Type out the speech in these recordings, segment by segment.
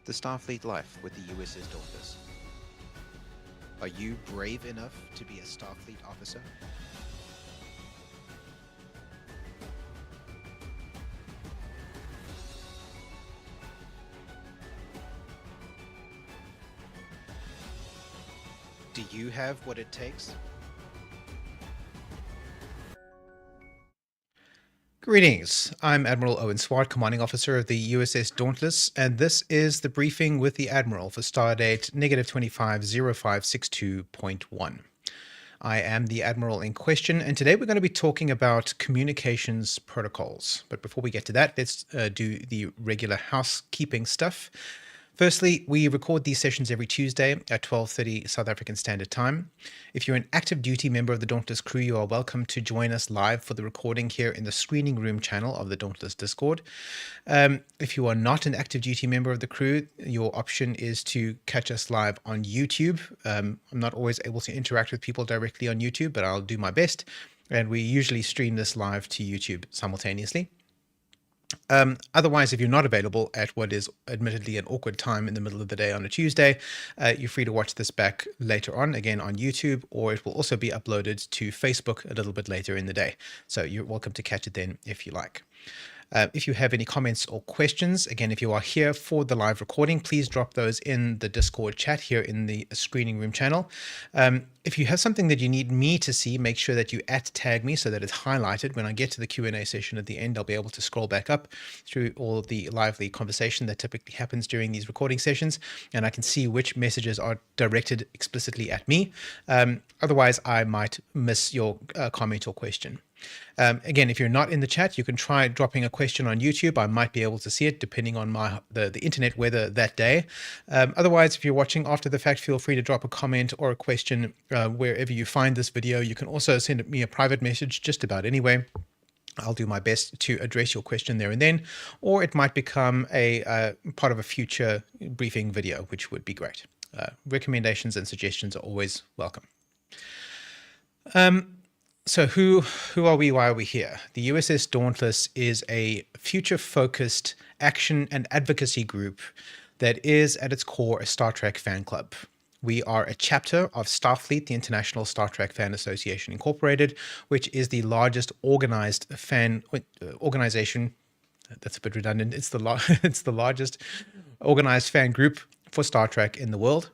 the Starfleet life with the USS Dauntless. Are you brave enough to be a Starfleet officer? Do you have what it takes? Greetings. I'm Admiral Owen Swart, Commanding Officer of the USS Dauntless, and this is the briefing with the Admiral for Stardate -250562.1. I am the Admiral in question, and today we're going to be talking about communications protocols. But before we get to that, let's do the regular housekeeping stuff. Firstly, we record these sessions every Tuesday at 12:30 South African Standard Time. If you're an active duty member of the Dauntless crew, you are welcome to join us live for the recording here in the screening room channel of the Dauntless Discord. If you are not an active duty member of the crew, your option is to catch us live on YouTube. I'm not always able to interact with people directly on YouTube, but I'll do my best. And we usually stream this live to YouTube simultaneously. Otherwise, if you're not available at what is admittedly an awkward time in the middle of the day on a Tuesday, you're free to watch this back later on, again on YouTube, or it will also be uploaded to Facebook a little bit later in the day. So you're welcome to catch it then if you like. If you have any comments or questions, again, if you are here for the live recording, please drop those in the Discord chat here in the screening room channel. If you have something that you need me to see, make sure that you @tag me so that it's highlighted. When I get to the Q&A session at the end, I'll be able to scroll back up through all of the lively conversation that typically happens during these recording sessions, and I can see which messages are directed explicitly at me. Otherwise, I might miss your comment or question. Again, if you're not in the chat, you can try dropping a question on YouTube. I might be able to see it depending on the internet weather that day. Otherwise, if you're watching after the fact, feel free to drop a comment or a question wherever you find this video. You can also send me a private message just about anyway. I'll do my best to address your question there and then, or it might become a part of a future briefing video, which would be great. Recommendations and suggestions are always welcome. So who are we? Why are we here? The USS Dauntless is a future-focused action and advocacy group that is at its core a Star Trek fan club. We are a chapter of Starfleet, the International Star Trek Fan Association Incorporated, which is the largest organized fan organization. That's a bit redundant. It's the largest organized fan group for Star Trek in the world.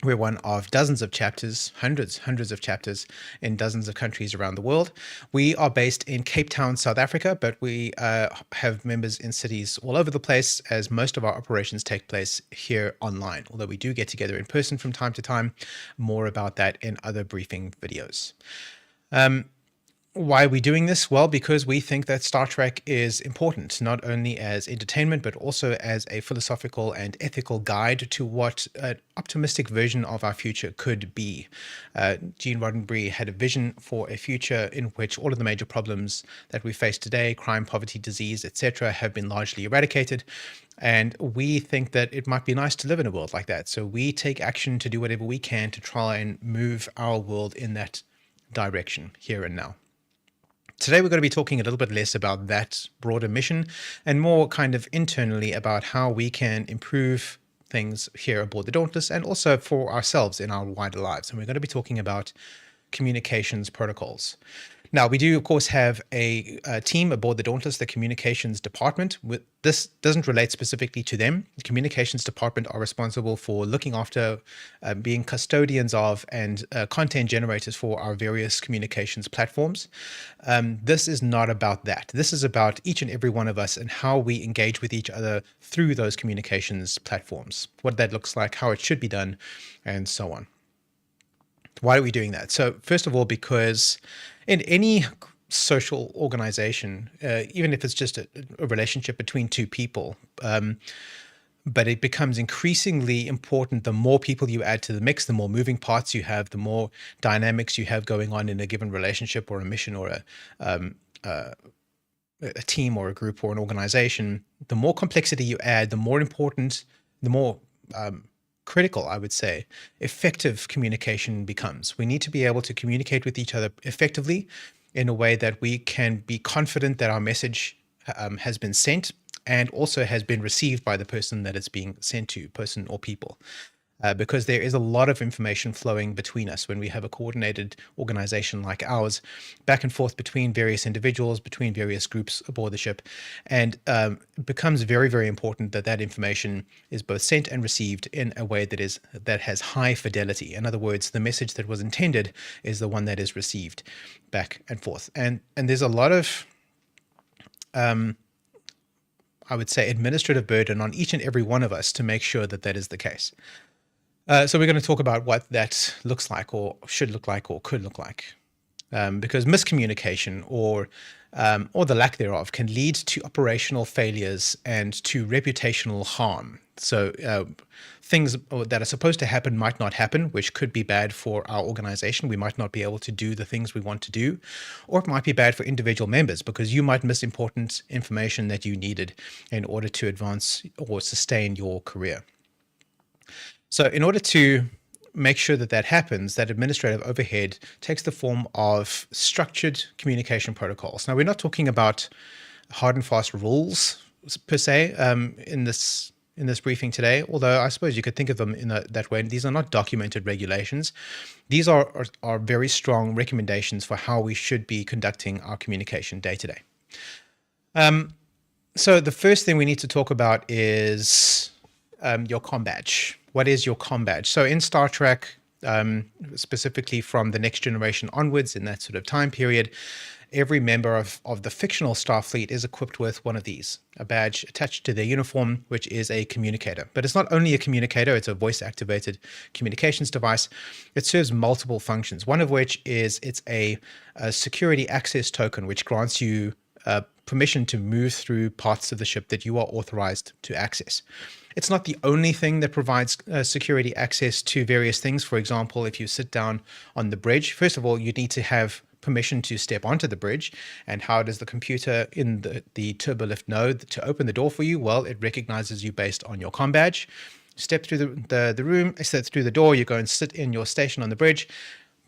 We're one of dozens of chapters, hundreds of chapters in dozens of countries around the world. We are based in Cape Town, South Africa, but we have members in cities all over the place, as most of our operations take place here online, although we do get together in person from time to time. More about that in other briefing videos. Why are we doing this? Well, because we think that Star Trek is important, not only as entertainment, but also as a philosophical and ethical guide to what an optimistic version of our future could be. Gene Roddenberry had a vision for a future in which all of the major problems that we face today, crime, poverty, disease, etc., have been largely eradicated. And we think that it might be nice to live in a world like that. So we take action to do whatever we can to try and move our world in that direction here and now. Today, we're going to be talking a little bit less about that broader mission and more kind of internally about how we can improve things here aboard the Dauntless and also for ourselves in our wider lives. And we're going to be talking about communications protocols. Now, we do, of course, have a team aboard the Dauntless, the communications department. This doesn't relate specifically to them. The communications department are responsible for looking after, being custodians of, and content generators for our various communications platforms. This is not about that. This is about each and every one of us and how we engage with each other through those communications platforms, what that looks like, how it should be done, and so on. Why are we doing that? So first of all, because in any social organization, even if it's just a relationship between two people, but it becomes increasingly important the more people you add to the mix, the more moving parts you have, the more dynamics you have going on in a given relationship or a mission or a team or a group or an organization. The more complexity you add, the more important, the more critical, I would say, effective communication becomes. We need to be able to communicate with each other effectively in a way that we can be confident that our message has been sent and also has been received by the person that it's being sent to, person or people. Because there is a lot of information flowing between us when we have a coordinated organization like ours, back and forth between various individuals, between various groups aboard the ship. And it becomes very, very important that that information is both sent and received in a way that has high fidelity. In other words, the message that was intended is the one that is received back and forth. And there's a lot of I would say administrative burden on each and every one of us to make sure that that is the case. So we're going to talk about what that looks like, or should look like, or could look like, because miscommunication or the lack thereof can lead to operational failures and to reputational harm. So things that are supposed to happen might not happen, which could be bad for our organization. We might not be able to do the things we want to do, or it might be bad for individual members because you might miss important information that you needed in order to advance or sustain your career. So in order to make sure that that happens, that administrative overhead takes the form of structured communication protocols. Now, we're not talking about hard and fast rules per se in this briefing today, although I suppose you could think of them in that way. These are not documented regulations. These are very strong recommendations for how we should be conducting our communication day to day. So the first thing we need to talk about is your comm badge. What is your comm badge? So in Star Trek, specifically from the Next Generation onwards, in that sort of time period, every member of the fictional Starfleet is equipped with one of these, a badge attached to their uniform, which is a communicator. But it's not only a communicator, it's a voice-activated communications device. It serves multiple functions, one of which is it's a security access token, which grants you permission to move through parts of the ship that you are authorized to access. It's not the only thing that provides security access to various things. For example, if you sit down on the bridge, first of all, you need to have permission to step onto the bridge. And how does the computer in the turbolift know to open the door for you? Well, it recognizes you based on your comm badge. Step through the room, step through the door, you go and sit in your station on the bridge.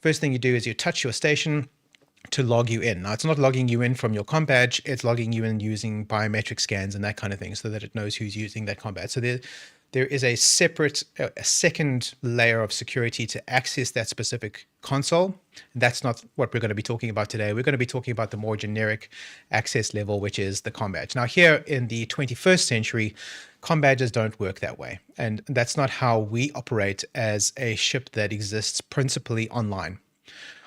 First thing you do is you touch your station to log you in. Now, it's not logging you in from your comm badge, it's logging you in using biometric scans and that kind of thing so that it knows who's using that comm badge. So there is a separate, a second layer of security to access that specific console. That's not what we're going to be talking about today. We're going to be talking about the more generic access level, which is the comm badge. Now, here in the 21st century, comm badges don't work that way. And that's not how we operate as a ship that exists principally online.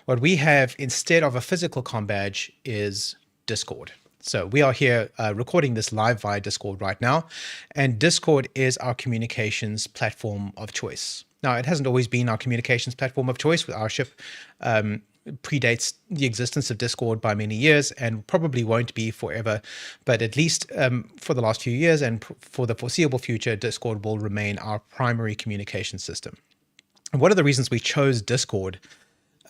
What we have instead of a physical comm badge is Discord. So we are here recording this live via Discord right now, and Discord is our communications platform of choice. Now, it hasn't always been our communications platform of choice. Our ship predates the existence of Discord by many years and probably won't be forever, but at least for the last few years and for the foreseeable future, Discord will remain our primary communication system. And one of the reasons we chose Discord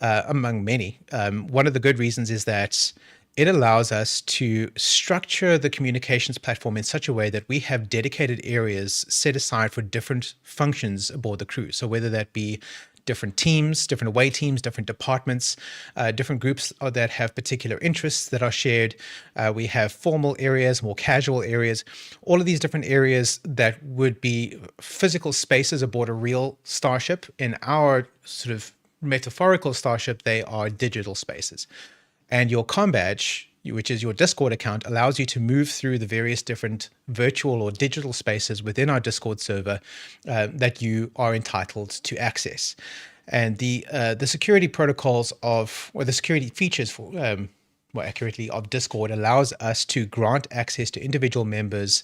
among many. One of the good reasons is that it allows us to structure the communications platform in such a way that we have dedicated areas set aside for different functions aboard the crew. So whether that be different teams, different away teams, different departments, different groups that have particular interests that are shared. We have formal areas, more casual areas, all of these different areas that would be physical spaces aboard a real starship. In our sort of metaphorical starship, they are digital spaces. And your comm badge, which is your Discord account, allows you to move through the various different virtual or digital spaces within our Discord server that you are entitled to access. And the security protocols or the security features for more accurately of Discord allows us to grant access to individual members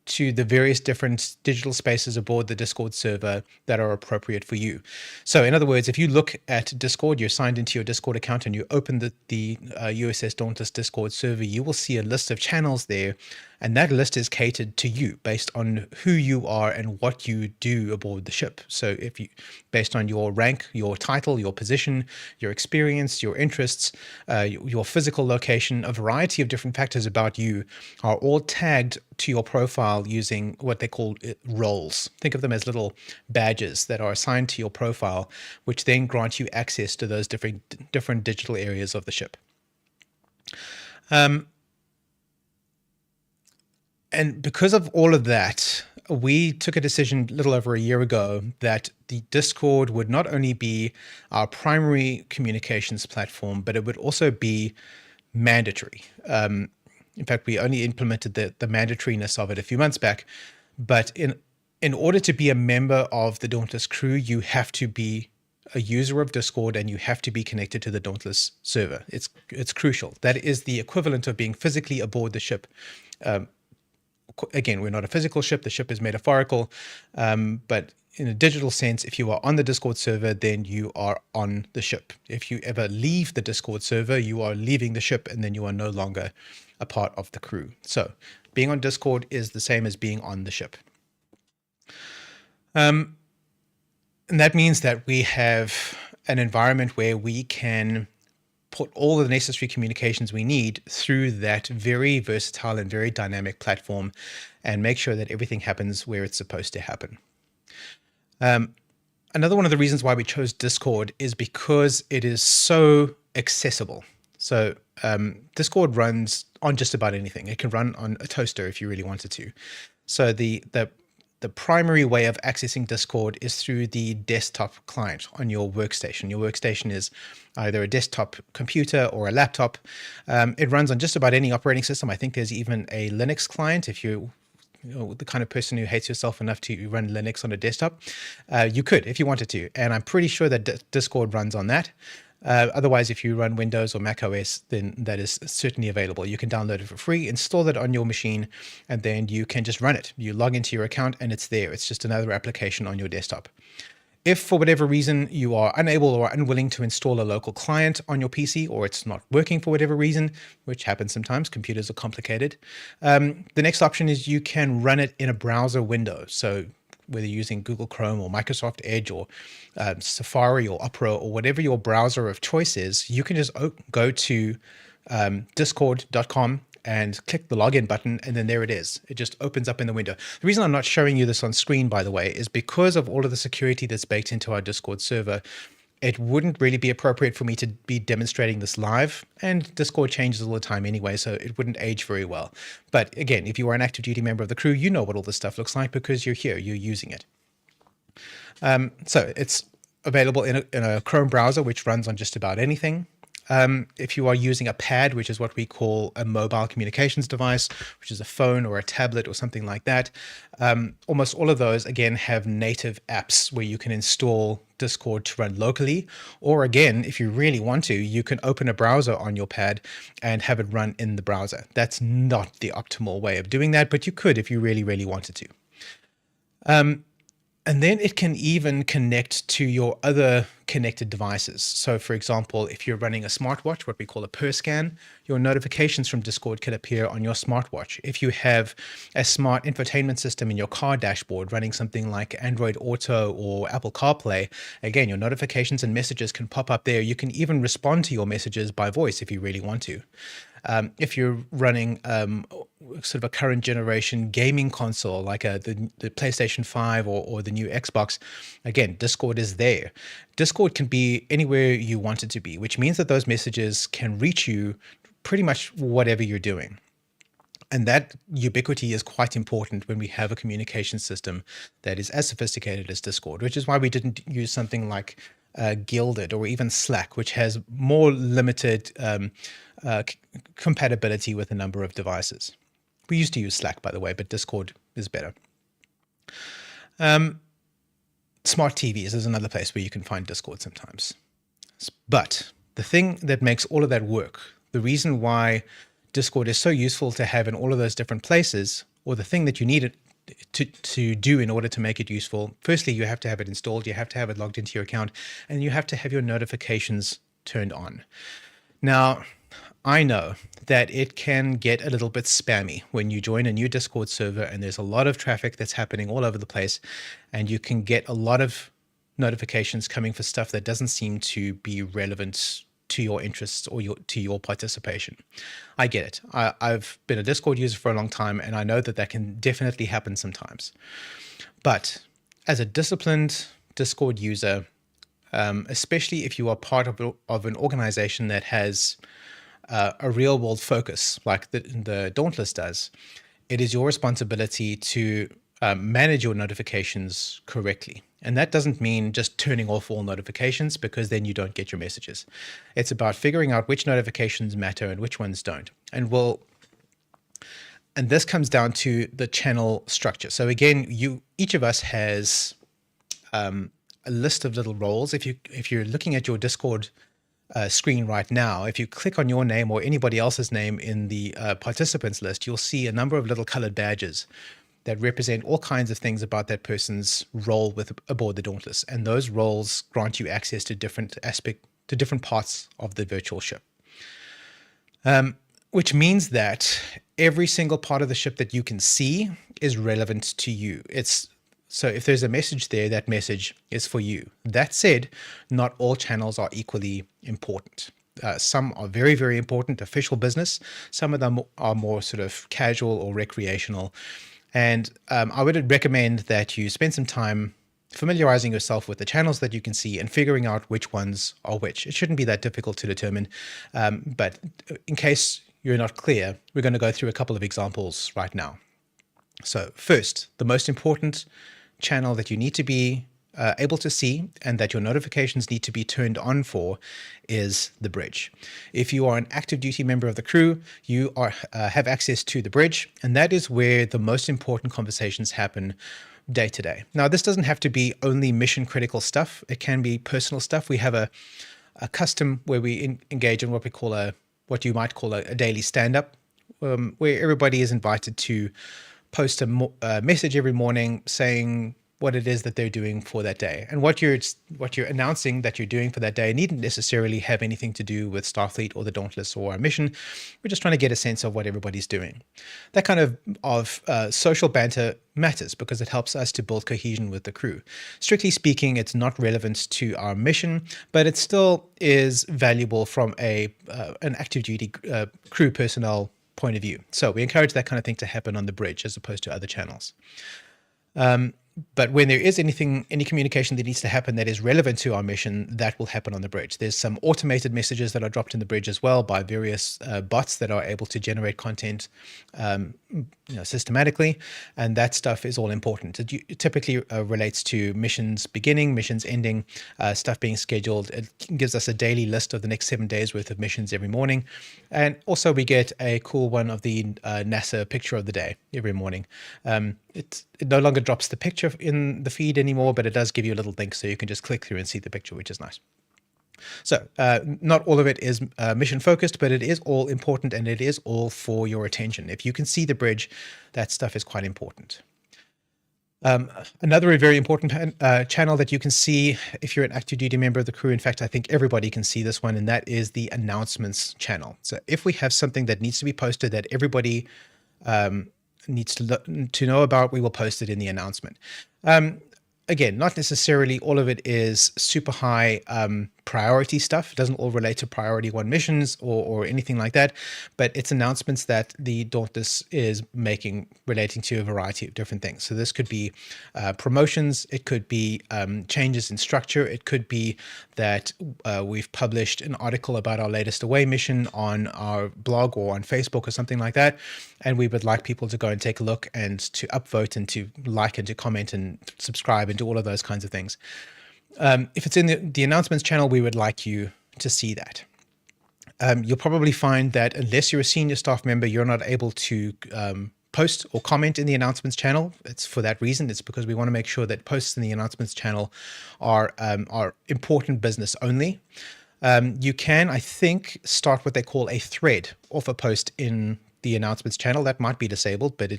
to the various different digital spaces aboard the Discord server that are appropriate for you. So in other words, if you look at Discord, you're signed into your Discord account and you open the USS Dauntless Discord server, you will see a list of channels there. And that list is catered to you based on who you are and what you do aboard the ship. So if you, based on your rank, your title, your position, your experience, your interests, your physical location, a variety of different factors about you are all tagged to your profile using what they call roles. Think of them as little badges that are assigned to your profile, which then grant you access to those different digital areas of the ship. And because of all of that, we took a decision a little over a year ago that the Discord would not only be our primary communications platform, but it would also be mandatory. In fact, we only implemented the mandatoriness of it a few months back. But in order to be a member of the Dauntless crew, you have to be a user of Discord and you have to be connected to the Dauntless server. It's crucial. That is the equivalent of being physically aboard the ship. Again, we're not a physical ship. The ship is metaphorical. But in a digital sense, if you are on the Discord server, then you are on the ship. If you ever leave the Discord server, you are leaving the ship and then you are no longer a part of the crew. So being on Discord is the same as being on the ship. And that means that we have an environment where we can put all the necessary communications we need through that very versatile and very dynamic platform and make sure that everything happens where it's supposed to happen. Another one of the reasons why we chose Discord is because it is so accessible. So Discord runs on just about anything. It can run on a toaster if you really wanted to. So the primary way of accessing Discord is through the desktop client on your workstation. Your workstation is either a desktop computer or a laptop. It runs on just about any operating system. I think there's even a Linux client if you're the kind of person who hates yourself enough to run Linux on a desktop. You could if you wanted to. And I'm pretty sure that Discord runs on that. Otherwise, if you run Windows or Mac OS, then that is certainly available. You can download it for free, install it on your machine, and then you can just run it. You log into your account and it's there. It's just another application on your desktop. If for whatever reason you are unable or unwilling to install a local client on your PC, or it's not working for whatever reason, which happens sometimes, computers are complicated, the next option is you can run it in a browser window. So whether you're using Google Chrome or Microsoft Edge or Safari or Opera or whatever your browser of choice is, you can just go to discord.com and click the login button, and then there it is. It just opens up in the window. The reason I'm not showing you this on screen, by the way, is because of all of the security that's baked into our Discord server. It wouldn't really be appropriate for me to be demonstrating this live, and Discord changes all the time anyway, so it wouldn't age very well. But again, if you are an active duty member of the crew, you know what all this stuff looks like because you're here, you're using it. So it's available in a Chrome browser, which runs on just about anything. If you are using a pad, which is what we call a mobile communications device, which is a phone or a tablet or something like that, almost all of those, again, have native apps where you can install Discord to run locally. Or again, if you really want to, you can open a browser on your pad and have it run in the browser. That's not the optimal way of doing that, but you could if you really, really wanted to. And then it can even connect to your other connected devices. So for example, if you're running a smartwatch, what we call a PerScan, your notifications from Discord can appear on your smartwatch. If you have a smart infotainment system in your car dashboard running something like Android Auto or Apple CarPlay, again, your notifications and messages can pop up there. You can even respond to your messages by voice if you really want to. If you're running sort of a current generation gaming console like the PlayStation 5 or the new Xbox, again, Discord is there. Discord can be anywhere you want it to be, which means that those messages can reach you pretty much whatever you're doing. And that ubiquity is quite important when we have a communication system that is as sophisticated as Discord, which is why we didn't use something like Gilded or even Slack, which has more limited compatibility with a number of devices. We used to use Slack, by the way, but Discord is better. Smart TVs is another place where you can find Discord sometimes. But the thing that makes all of that work, the reason why Discord is so useful to have in all of those different places, or the thing that you need it to do in order to make it useful, firstly, you have to have it installed, you have to have it logged into your account, and you have to have your notifications turned on. Now, I know that it can get a little bit spammy when you join a new Discord server and there's a lot of traffic that's happening all over the place, and you can get a lot of notifications coming for stuff that doesn't seem to be relevant to your interests or to your participation. I get it. I've been a Discord user for a long time, and I know that that can definitely happen sometimes. But as a disciplined Discord user, especially if you are part of an organization that has a real world focus like the Dauntless does, it is your responsibility to manage your notifications correctly. And that doesn't mean just turning off all notifications, because then you don't get your messages. It's about figuring out which notifications matter and which ones don't. And this comes down to the channel structure. So again, each of us has a list of little roles. If you're looking at your Discord screen right now, if you click on your name or anybody else's name in the participants list, you'll see a number of little colored badges that represent all kinds of things about that person's role aboard the Dauntless. And those roles grant you access to different parts of the virtual ship. Which means that every single part of the ship that you can see is relevant to you. So if there's a message there, that message is for you. That said, not all channels are equally important. Some are very, very important, official business. Some of them are more sort of casual or recreational. And I would recommend that you spend some time familiarizing yourself with the channels that you can see and figuring out which ones are which. It shouldn't be that difficult to determine. But in case you're not clear, we're going to go through a couple of examples right now. So first, the most important channel that you need to be able to see and that your notifications need to be turned on for is the bridge. If you are an active duty member of the crew, you have access to the bridge, and that is where the most important conversations happen day to day. Now, this doesn't have to be only mission critical stuff. It can be personal stuff. We have a custom where we engage in what you might call a daily stand-up, where everybody is invited to post a message every morning saying what it is that they're doing for that day. And what you're announcing that you're doing for that day needn't necessarily have anything to do with Starfleet or the Dauntless or our mission. We're just trying to get a sense of what everybody's doing. That kind of social banter matters because it helps us to build cohesion with the crew. Strictly speaking, it's not relevant to our mission, but it still is valuable from an active duty crew personnel point of view. So we encourage that kind of thing to happen on the bridge as opposed to other channels. But when there is any communication that needs to happen that is relevant to our mission, that will happen on the bridge. There's some automated messages that are dropped in the bridge as well by various bots that are able to generate content systematically, and that stuff is all important. It typically relates to missions beginning, missions ending, stuff being scheduled. It gives us a daily list of the next 7 days worth of missions every morning, and also we get a cool one of the NASA picture of the day every morning. It no longer drops the picture in the feed anymore, but it does give you a little link so you can just click through and see the picture, which is nice. So not all of it is mission focused, but it is all important and it is all for your attention. If you can see the bridge, that stuff is quite important. Another very important channel that you can see if you're an active duty member of the crew, in fact, I think everybody can see this one, and that is the announcements channel. So if we have something that needs to be posted that everybody needs to know about, we will post it in the announcement. Again, not necessarily all of it is super high priority stuff. It doesn't all relate to priority 1 missions or anything like that, but it's announcements that the Dauntless is making relating to a variety of different things. So this could be promotions, it could be changes in structure, it could be that we've published an article about our latest away mission on our blog or on Facebook or something like that, and we would like people to go and take a look and to upvote and to like and to comment and subscribe and do all of those kinds of things. If it's in the announcements channel, we would like you to see that. You'll probably find that unless you're a senior staff member, you're not able to post or comment in the announcements channel. It's for that reason. It's because we want to make sure that posts in the announcements channel are important business only. You can, I think, start what they call a thread off a post in the announcements channel. That might be disabled, but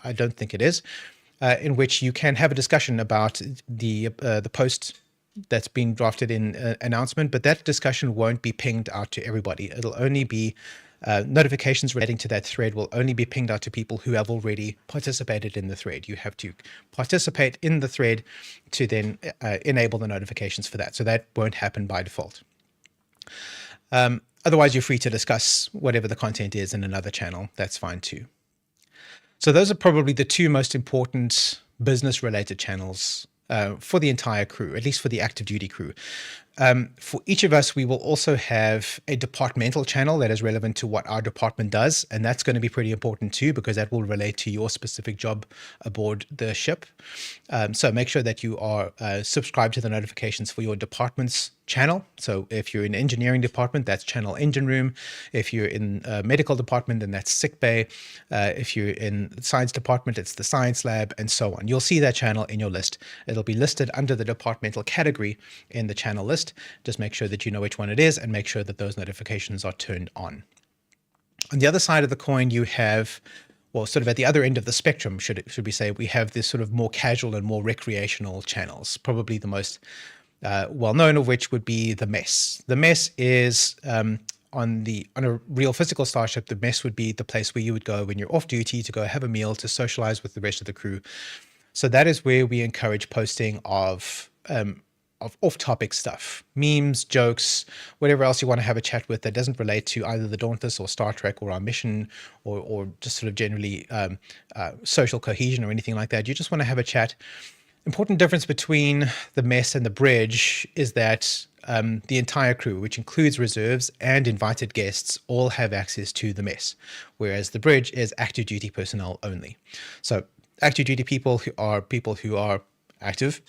I don't think it is. In which you can have a discussion about the post that's being drafted in announcement, but that discussion won't be pinged out to everybody. It'll only be notifications relating to that thread will only be pinged out to people who have already participated in the thread. You have to participate in the thread to then enable the notifications for that. So that won't happen by default. Otherwise, you're free to discuss whatever the content is in another channel. That's fine too. So those are probably the 2 most important business-related channels for the entire crew, at least for the active duty crew. For each of us, we will also have a departmental channel that is relevant to what our department does. And that's going to be pretty important too, because that will relate to your specific job aboard the ship. So make sure that you are subscribed to the notifications for your department's channel. So if you're in engineering department, that's channel engine room. If you're in medical department, then that's sick bay. If you're in science department, it's the science lab, and so on. You'll see that channel in your list. It'll be listed under the departmental category in the channel list. Just make sure that you know which one it is and make sure that those notifications are turned on. On the other side of the coin, you have, well, sort of at the other end of the spectrum, should we say, we have this sort of more casual and more recreational channels. Probably the most well-known of which would be the mess. The mess is on a real physical starship. The mess would be the place where you would go when you're off duty to go have a meal, to socialize with the rest of the crew. So that is where we encourage posting of off-topic stuff, memes, jokes, whatever else you want to have a chat with that doesn't relate to either the Dauntless or Star Trek or our mission or just sort of generally social cohesion or anything like that. You just want to have a chat. Important difference between the mess and the bridge is that the entire crew, which includes reserves and invited guests, all have access to the mess, whereas the bridge is active duty personnel only. So active duty people who are active,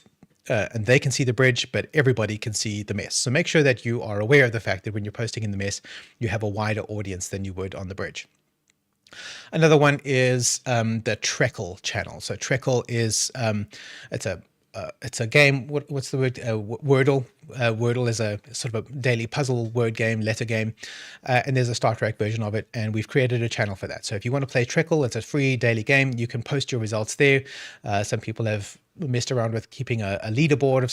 and they can see the bridge, but everybody can see the mess. So make sure that you are aware of the fact that when you're posting in the mess, you have a wider audience than you would on the bridge. Another one is the Treckle channel. So Treckle is it's a game. What's the word? Wordle. Wordle is a sort of a daily puzzle word game, letter game, and there's a Star Trek version of it, and we've created a channel for that. So if you want to play Treckle, it's a free daily game. You can post your results there. Some people have messed around with keeping a leaderboard of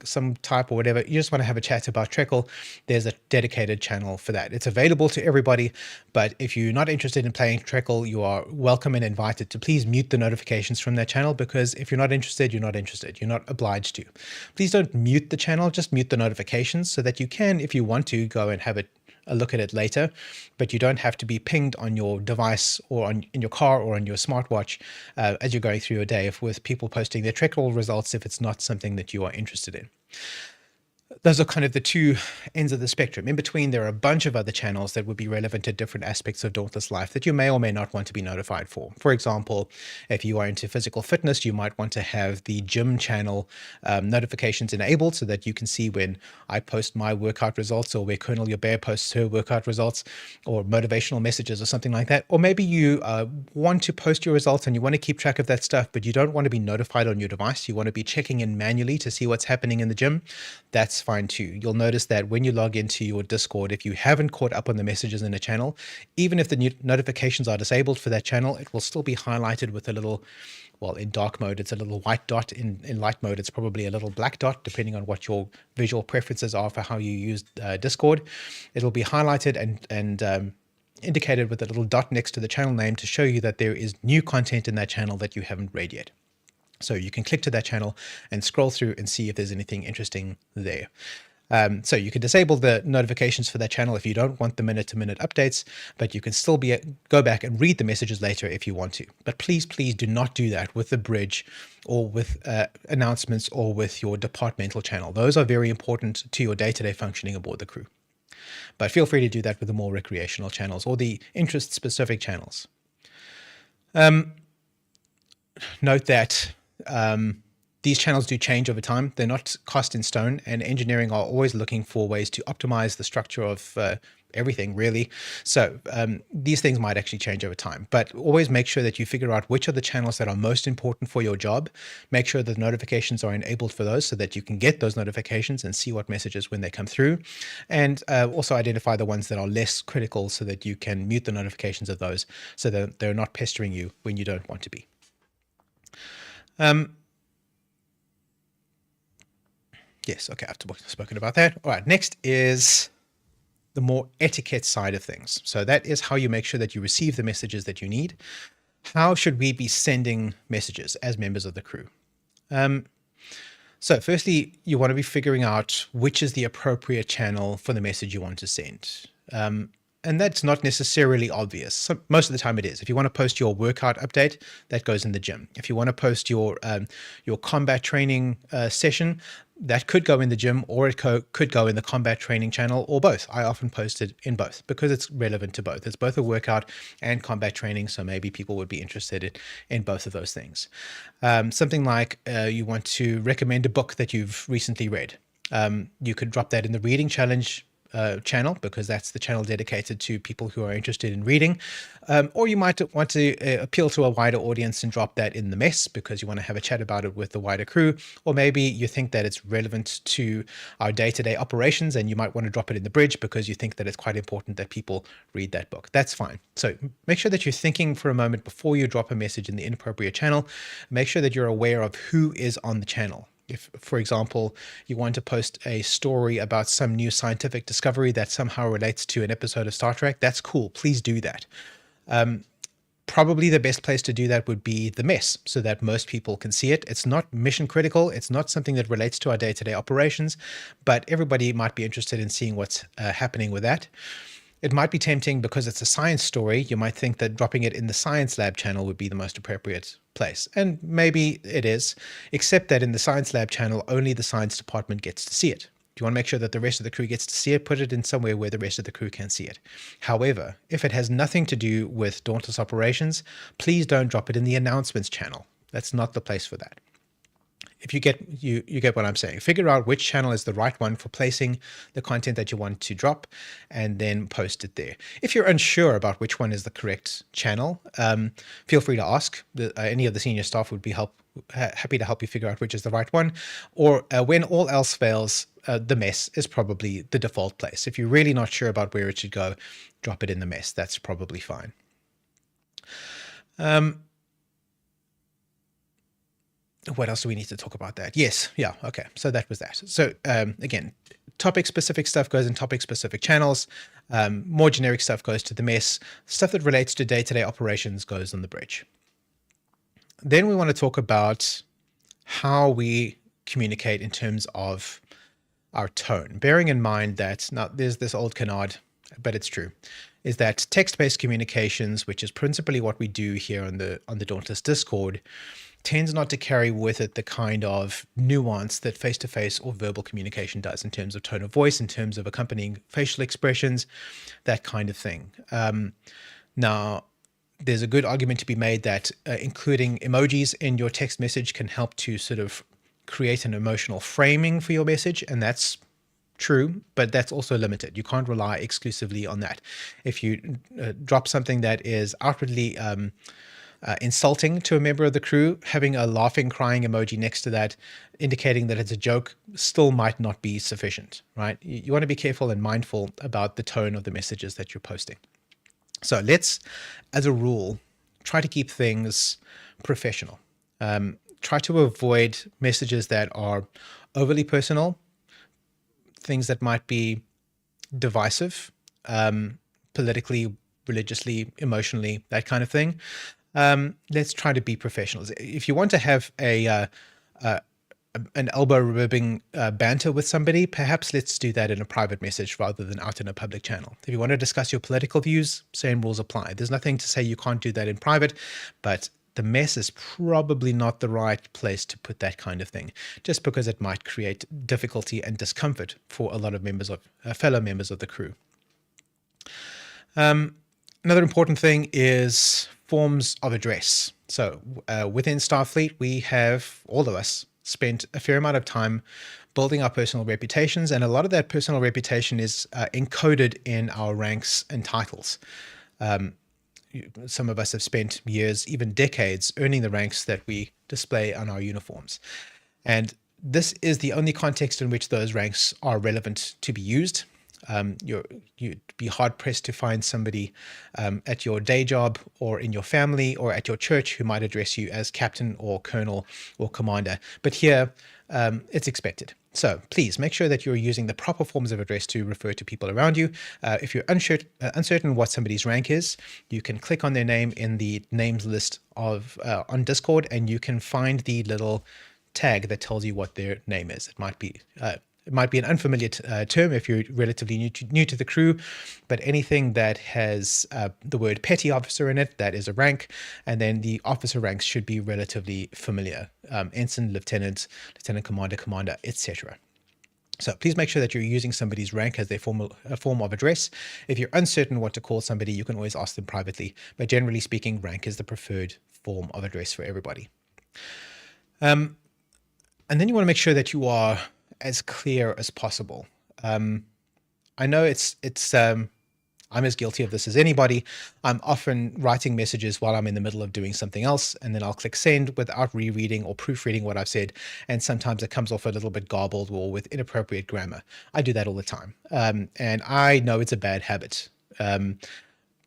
some type or whatever. You just want to have a chat about Treckle, there's a dedicated channel for that. It's available to everybody, but if you're not interested in playing Treckle, you are welcome and invited to please mute the notifications from that channel, because if you're not interested, you're not interested. You're not obliged to. Please don't mute the channel, just mute the notifications so that you can, if you want to, go and have a look at it later, but you don't have to be pinged on your device or in your car or on your smartwatch as you're going through your day with people posting their Treckle results if it's not something that you are interested in. Those are kind of the two ends of the spectrum. In between, there are a bunch of other channels that would be relevant to different aspects of Dauntless life that you may or may not want to be notified for. For example, if you are into physical fitness, you might want to have the gym channel notifications enabled so that you can see when I post my workout results, or where Colonel Bear posts her workout results, or motivational messages or something like that. Or maybe you want to post your results and you want to keep track of that stuff, but you don't want to be notified on your device. You want to be checking in manually to see what's happening in the gym. That's fine too. You'll notice that when you log into your Discord, if you haven't caught up on the messages in a channel, even if the notifications are disabled for that channel, it will still be highlighted with a little, well, in dark mode, it's a little white dot. In light mode, it's probably a little black dot, depending on what your visual preferences are for how you use Discord. It'll be highlighted and indicated with a little dot next to the channel name to show you that there is new content in that channel that you haven't read yet. So you can click to that channel and scroll through and see if there's anything interesting there. So you can disable the notifications for that channel if you don't want the minute-to-minute updates, but you can still go back and read the messages later if you want to. But please do not do that with the bridge or with announcements or with your departmental channel. Those are very important to your day-to-day functioning aboard the crew. But feel free to do that with the more recreational channels or the interest-specific channels. Note that these channels do change over time. They're not cast in stone, and engineering are always looking for ways to optimize the structure of everything, really. So these things might actually change over time, but always make sure that you figure out which are the channels that are most important for your job. Make sure the notifications are enabled for those so that you can get those notifications and see what messages when they come through. And also identify the ones that are less critical so that you can mute the notifications of those so that they're not pestering you when you don't want to be. Yes, okay, I've spoken about that. All right, next is the more etiquette side of things. So that is how you make sure that you receive the messages that you need. How should we be sending messages as members of the crew? So firstly, you want to be figuring out which is the appropriate channel for the message you want to send. And that's not necessarily obvious. So most of the time it is. If you want to post your workout update, that goes in the gym. If you want to post your combat training session, that could go in the gym, or it could go in the combat training channel, or both. I often post it in both because it's relevant to both. It's both a workout and combat training, so maybe people would be interested in both of those things. Something like you want to recommend a book that you've recently read. You could drop that in the reading challenge channel, because that's the channel dedicated to people who are interested in reading. Or you might want to appeal to a wider audience and drop that in the mess because you want to have a chat about it with the wider crew. Or maybe you think that it's relevant to our day-to-day operations and you might want to drop it in the bridge because you think that it's quite important that people read that book. That's fine. So make sure that you're thinking for a moment before you drop a message in the inappropriate channel. Make sure that you're aware of who is on the channel. If, for example, you want to post a story about some new scientific discovery that somehow relates to an episode of Star Trek, that's cool. Please do that. Probably the best place to do that would be the mess, so that most people can see it. It's not mission critical. It's not something that relates to our day-to-day operations, but everybody might be interested in seeing what's happening with that. It might be tempting because it's a science story. You might think that dropping it in the science lab channel would be the most appropriate place. And maybe it is, except that in the science lab channel, only the science department gets to see it. If you want to make sure that the rest of the crew gets to see it, put it in somewhere where the rest of the crew can see it. However, if it has nothing to do with Dauntless operations, please don't drop it in the announcements channel. That's not the place for that. If you get what I'm saying. Figure out which channel is the right one for placing the content that you want to drop, and then post it there. If you're unsure about which one is the correct channel, feel free to ask. Any of the senior staff would be happy to help you figure out which is the right one. Or when all else fails, the mess is probably the default place. If you're really not sure about where it should go, drop it in the mess. That's probably fine. What else do we need to talk about that? Yes. Yeah. Okay. So that was that. So again, topic specific stuff goes in topic specific channels. More generic stuff goes to the mess. Stuff that relates to day-to-day operations goes on the bridge. Then we want to talk about how we communicate in terms of our tone, bearing in mind that now there's this old canard, but it's true, is that text-based communications, which is principally what we do here on the Dauntless Discord, tends not to carry with it the kind of nuance that face-to-face or verbal communication does in terms of tone of voice, in terms of accompanying facial expressions, that kind of thing. Now, there's a good argument to be made that including emojis in your text message can help to sort of create an emotional framing for your message, and that's true, but that's also limited. You can't rely exclusively on that. If you drop something that is outwardly insulting to a member of the crew, having a laughing, crying emoji next to that, indicating that it's a joke, still might not be sufficient, right? You want to be careful and mindful about the tone of the messages that you're posting. So let's, as a rule, try to keep things professional. Try to avoid messages that are overly personal, things that might be divisive, politically, religiously, emotionally, that kind of thing. Let's try to be professionals. If you want to have an elbow-rubbing banter with somebody, perhaps let's do that in a private message rather than out in a public channel. If you want to discuss your political views, same rules apply. There's nothing to say you can't do that in private, but the mess is probably not the right place to put that kind of thing, just because it might create difficulty and discomfort for a lot of fellow members of the crew. Another important thing is forms of address. So within Starfleet, we have, all of us, spent a fair amount of time building our personal reputations, and a lot of that personal reputation is encoded in our ranks and titles. Some of us have spent years, even decades, earning the ranks that we display on our uniforms. And this is the only context in which those ranks are relevant to be used. You'd be hard-pressed to find somebody at your day job or in your family or at your church who might address you as captain or colonel or commander. But here, it's expected. So please make sure that you're using the proper forms of address to refer to people around you. If you're uncertain what somebody's rank is, you can click on their name in the names list on Discord, and you can find the little tag that tells you what their name is. It might be it might be an unfamiliar term if you're relatively new to the crew, but anything that has the word petty officer in it, that is a rank, and then the officer ranks should be relatively familiar: ensign, lieutenant, lieutenant commander, commander, etc. So please make sure that you're using somebody's rank as their form of address. If you're uncertain what to call somebody, you can always ask them privately, but generally speaking, rank is the preferred form of address for everybody. And then you want to make sure that you are as clear as possible. I know I'm as guilty of this as anybody. I'm often writing messages while I'm in the middle of doing something else, and then I'll click send without rereading or proofreading what I've said. And sometimes it comes off a little bit garbled or with inappropriate grammar. I do that all the time. And I know it's a bad habit.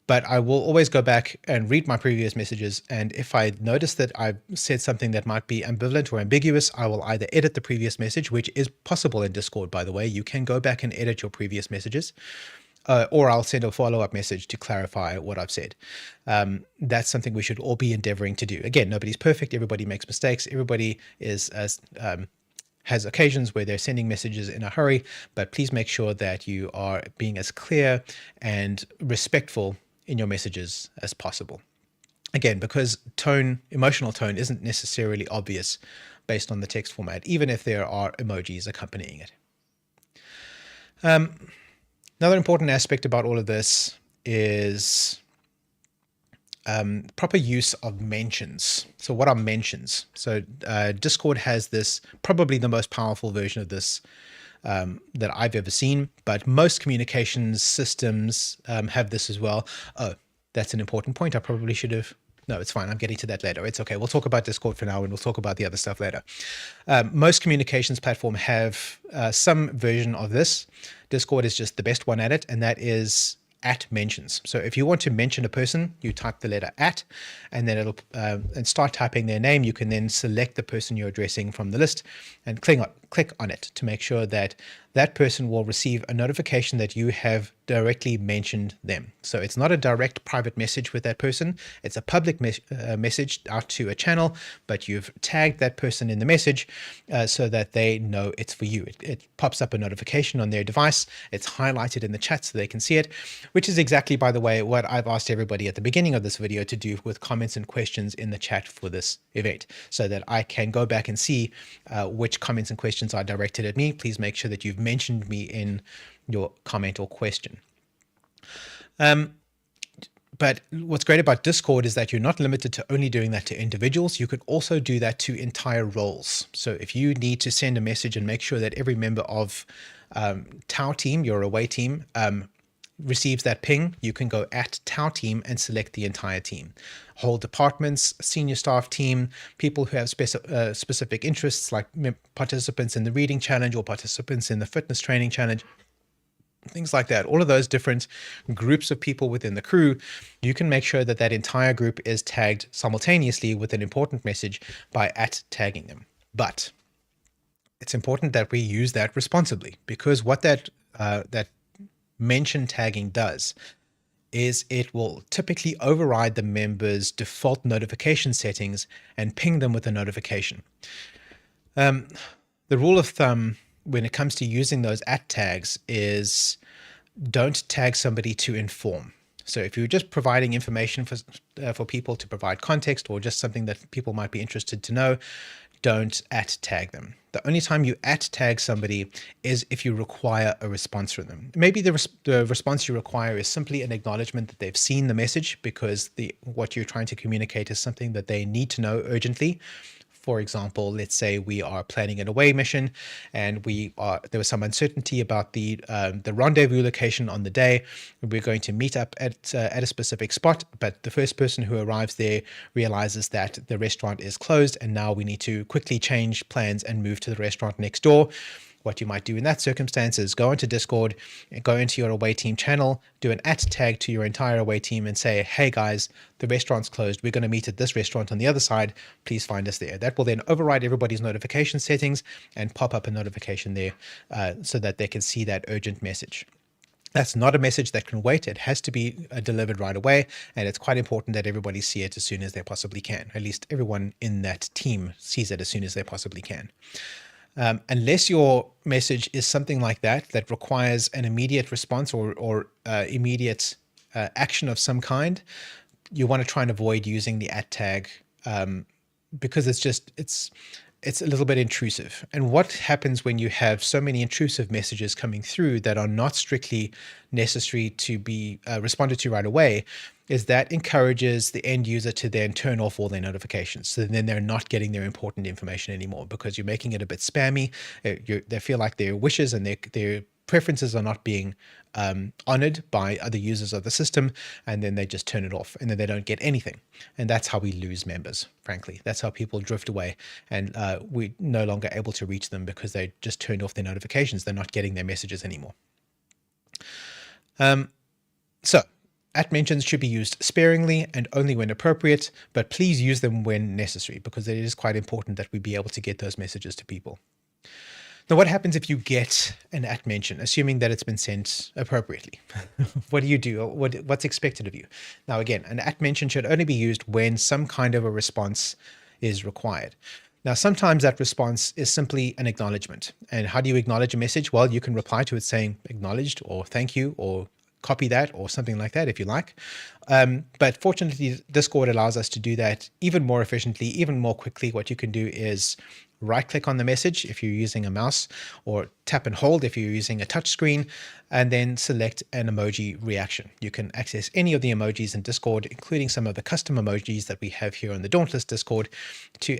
But I will always go back and read my previous messages. And if I notice that I've said something that might be ambivalent or ambiguous, I will either edit the previous message, which is possible in Discord, by the way. You can go back and edit your previous messages, or I'll send a follow-up message to clarify what I've said. That's something we should all be endeavoring to do. Again, nobody's perfect. Everybody makes mistakes. Everybody has occasions where they're sending messages in a hurry, but please make sure that you are being as clear and respectful in your messages as possible. Again, because emotional tone isn't necessarily obvious based on the text format, even if there are emojis accompanying it. Another important aspect about all of this is proper use of mentions. So what are mentions? So Discord has this, probably the most powerful version of this that I've ever seen, but most communications systems have this as well. Oh, that's an important point. I probably should have. No, it's fine. I'm getting to that later. It's okay. We'll talk about Discord for now, and we'll talk about the other stuff later. Most communications platforms have some version of this. Discord is just the best one at it, and that is at mentions. So if you want to mention a person, you type the letter at, and then it'll and start typing their name. You can then select the person you're addressing from the list and click on it to make sure that that person will receive a notification that you have directly mentioned them. So it's not a direct private message with that person. It's a public message out to a channel, but you've tagged that person in the message so that they know it's for you. It pops up a notification on their device. It's highlighted in the chat so they can see it, which is exactly, by the way, what I've asked everybody at the beginning of this video to do with comments and questions in the chat for this event, so that I can go back and see which comments and questions are directed at me. Please make sure that you've mentioned me in your comment or question. But what's great about Discord is that you're not limited to only doing that to individuals. You could also do that to entire roles. So if you need to send a message and make sure that every member of Tau team, your away team, receives that ping, you can go at Tau team and select the entire team. Whole departments, senior staff team, people who have specific interests, like participants in the reading challenge or participants in the fitness training challenge, things like that. All of those different groups of people within the crew, you can make sure that that entire group is tagged simultaneously with an important message by at tagging them. But it's important that we use that responsibly, because what that mention tagging does is it will typically override the member's default notification settings and ping them with a notification. The rule of thumb when it comes to using those at tags is don't tag somebody to inform. So if you're just providing information for people to provide context, or just something that people might be interested to know, don't at tag them. The only time you at tag somebody is if you require a response from them. Maybe the response you require is simply an acknowledgement that they've seen the message, because what you're trying to communicate is something that they need to know urgently. For example, let's say we are planning an away mission, and there was some uncertainty about the rendezvous location on the day. We're going to meet up at a specific spot, but the first person who arrives there realizes that the restaurant is closed, and now we need to quickly change plans and move to the restaurant next door. What you might do in that circumstance is go into Discord, go into your away team channel, do an at tag to your entire away team and say, hey guys, the restaurant's closed. We're going to meet at this restaurant on the other side. Please find us there. That will then override everybody's notification settings and pop up a notification there so that they can see that urgent message. That's not a message that can wait. It has to be delivered right away. And it's quite important that everybody see it as soon as they possibly can. At least everyone in that team sees it as soon as they possibly can. Unless your message is something like that requires an immediate response or immediate action of some kind, you want to try and avoid using the at tag, because it's a little bit intrusive. And what happens when you have so many intrusive messages coming through that are not strictly necessary to be responded to right away is that encourages the end user to then turn off all their notifications. So then they're not getting their important information anymore because you're making it a bit spammy. They feel like their wishes and their preferences are not being honored by other users of the system, and then they just turn it off and then they don't get anything. And that's how we lose members, frankly. That's how people drift away, and we're no longer able to reach them because they just turned off their notifications. They're not getting their messages anymore. So at mentions should be used sparingly and only when appropriate, but please use them when necessary because it is quite important that we be able to get those messages to people. Now, what happens if you get an at mention, assuming that it's been sent appropriately? What do you do? What's expected of you? Now, again, an at mention should only be used when some kind of a response is required. Now, sometimes that response is simply an acknowledgement. And how do you acknowledge a message? Well, you can reply to it saying acknowledged or thank you or copy that or something like that if you like. But fortunately, Discord allows us to do that even more efficiently, even more quickly. What you can do is right-click on the message if you're using a mouse, or tap and hold if you're using a touch screen, and then select an emoji reaction. You can access any of the emojis in Discord, including some of the custom emojis that we have here on the Dauntless Discord, to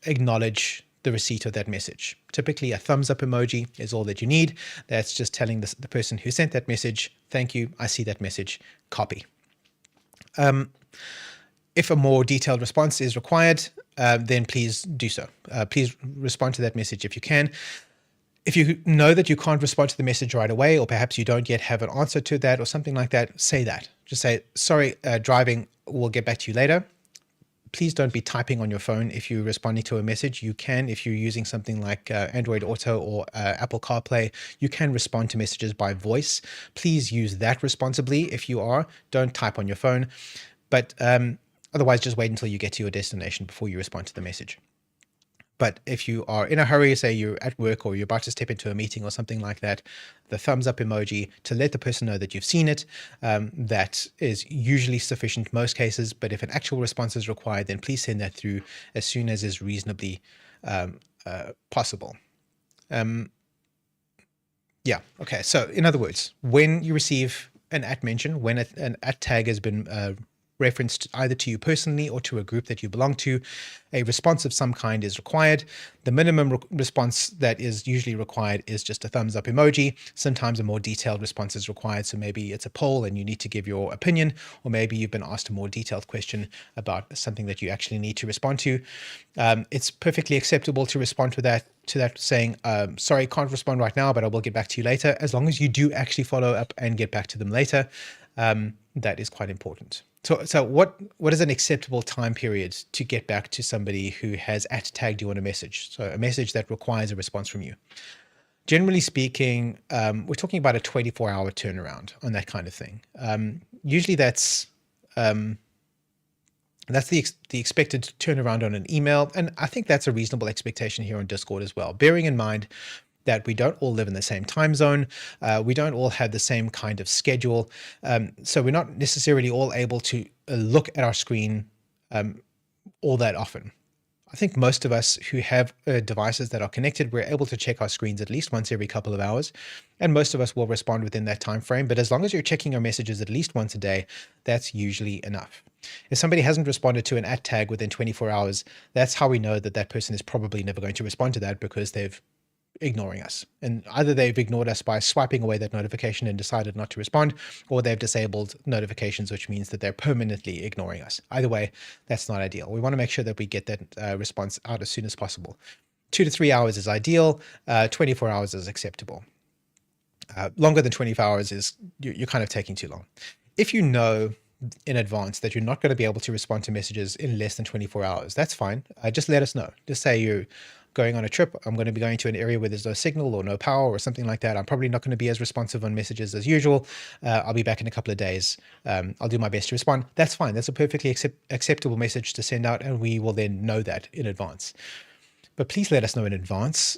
acknowledge the receipt of that message. Typically, a thumbs up emoji is all that you need. That's just telling the person who sent that message, thank you, I see that message, copy. If a more detailed response is required, then please do so. Please respond to that message if you can. If you know that you can't respond to the message right away, or perhaps you don't yet have an answer to that or something like that, say that. Just say, sorry, driving, we'll get back to you later. Please don't be typing on your phone if you're responding to a message. You can, if you're using something like Android Auto or Apple CarPlay, you can respond to messages by voice. Please use that responsibly. If you are, don't type on your phone. But otherwise, just wait until you get to your destination before you respond to the message. But if you are in a hurry, say you're at work or you're about to step into a meeting or something like that, the thumbs up emoji to let the person know that you've seen it, that is usually sufficient in most cases. But if an actual response is required, then please send that through as soon as is reasonably possible. Yeah, okay. So in other words, when you receive an at mention, when an at tag has been referenced either to you personally or to a group that you belong to, a response of some kind is required. The minimum response that is usually required is just a thumbs up emoji. Sometimes a more detailed response is required. So maybe it's a poll and you need to give your opinion, or maybe you've been asked a more detailed question about something that you actually need to respond to. It's perfectly acceptable to respond to that saying, sorry, can't respond right now, but I will get back to you later. As long as you do actually follow up and get back to them later, that is quite important. So what is an acceptable time period to get back to somebody who has at tagged you on a message? So a message that requires a response from you. Generally speaking, we're talking about a 24-hour turnaround on that kind of thing. Usually that's the expected turnaround on an email, and I think that's a reasonable expectation here on Discord as well, bearing in mind that we don't all live in the same time zone. We don't all have the same kind of schedule. So we're not necessarily all able to look at our screen all that often. I think most of us who have devices that are connected, we're able to check our screens at least once every couple of hours. And most of us will respond within that time frame. But as long as you're checking your messages at least once a day, that's usually enough. If somebody hasn't responded to an at tag within 24 hours, that's how we know that that person is probably never going to respond to that, because they've ignoring us. And either they've ignored us by swiping away that notification and decided not to respond, or they've disabled notifications, which means that they're permanently ignoring us. Either way, that's not ideal. We want to make sure that we get that response out as soon as possible. 2 to 3 hours is ideal. 24 hours is acceptable. Longer than 24 hours is you're kind of taking too long. If you know in advance that you're not going to be able to respond to messages in less than 24 hours, that's fine. Just let us know. Just say you're going on a trip, I'm going to be going to an area where there's no signal or no power or something like that. I'm probably not going to be as responsive on messages as usual. I'll be back in a couple of days. I'll do my best to respond. That's fine. That's a perfectly acceptable message to send out, and we will then know that in advance. but please let us know in advance.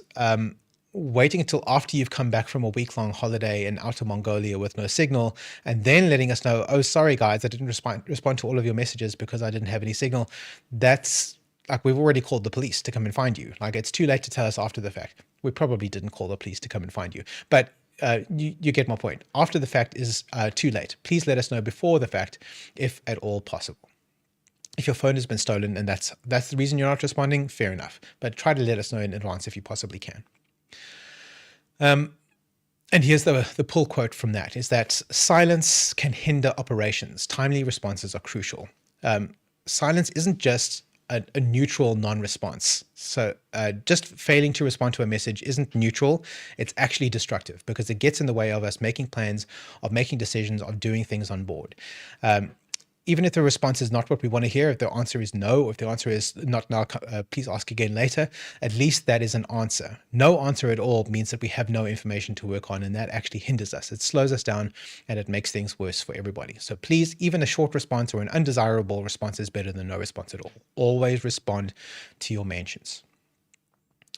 Waiting until after you've come back from a week-long holiday in Outer Mongolia with no signal, and then letting us know, oh, sorry guys, I didn't respond to all of your messages because I didn't have any signal. That's like, we've already called the police to come and find you. Like, it's too late to tell us after the fact. We probably didn't call the police to come and find you, but you get my point. After the fact is too late. Please let us know before the fact, if at all possible. If your phone has been stolen and that's the reason you're not responding, fair enough. But try to let us know in advance if you possibly can. And here's the pull quote from that, is that silence can hinder operations. Timely responses are crucial. Silence isn't just a neutral non-response. So just failing to respond to a message isn't neutral. It's actually destructive because it gets in the way of us making plans, of making decisions, of doing things on board. Even if the response is not what we want to hear, if the answer is no, or if the answer is not now, please ask again later, at least that is an answer. No answer at all means that we have no information to work on, and that actually hinders us. It slows us down, and it makes things worse for everybody. So please, even a short response or an undesirable response is better than no response at all. Always respond to your mentions.